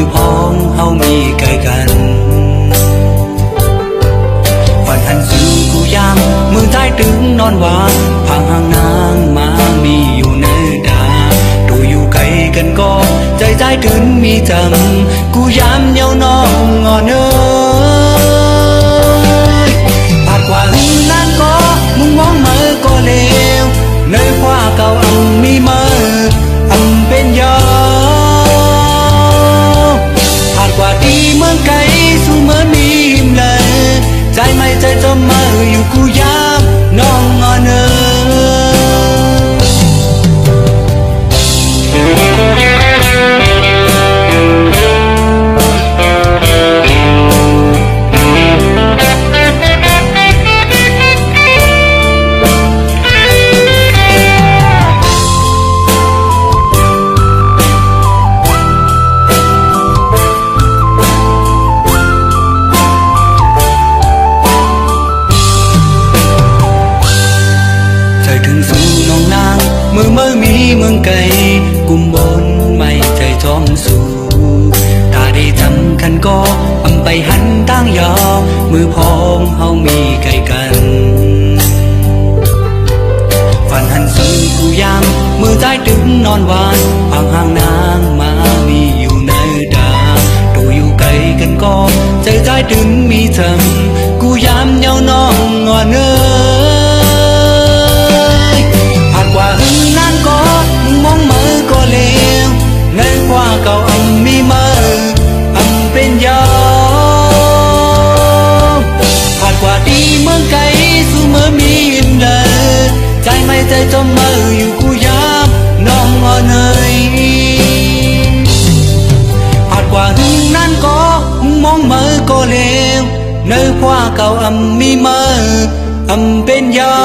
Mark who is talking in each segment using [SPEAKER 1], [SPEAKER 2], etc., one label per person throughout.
[SPEAKER 1] อพ้องเฮามีใกล้กันฝันหันสู่กูยามมือใต้ตึงนอนวางพังห่างนางมามีอยู่ในดาตัวอยู่ไกลกันก็ใจถึงมีจังกูยามเย้าน้องงอนเอ้ยผาดกว่าหึงนั้นก็มึงมองมือก็เลวในคว้าเก่ามีมือเป็นยอผาดกว่าตีเมืองไกลสู่เมืองมีหิมเลยใจไม่ใจจมมืออยู่กูยามน้องงอนเอ้มือเมื่อมีเมืองไกลกุมบนไม่ใจจอมสู่ถ้าได้จำคันก็ไปหันตั้งยอมือพองเฮามีไกลกันฝันหันสู่กูยามมือใจตึงนอนวานพังห่างนางมามีอยู่ในดาตัวอยู่ไกลกันก็ใจถึงมีจำกูยามเย้าน้องงอนเอ้ยหากว่าหึงนั้นก็มองมือก็เลวในกว่าเก่ามีมือเป็นยอหากว่าดีเมืองไกลสู่เมื่อมีหินเลยใจไม่ใจจมมืออยู่กูยามน้องงอนเอ้ยหากว่าหึงนั้นก็มองมือก็เลวในกว่าเก่ามีมือเป็นยอ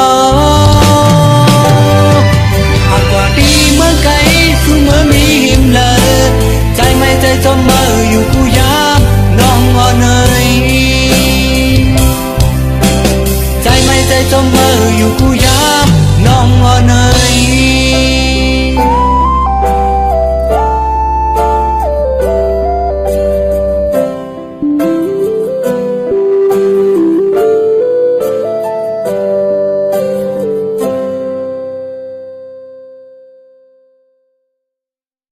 [SPEAKER 1] หากว่าดีเมืองไกลสู่เมื่อมีหิมเลยใจไม่ใจจม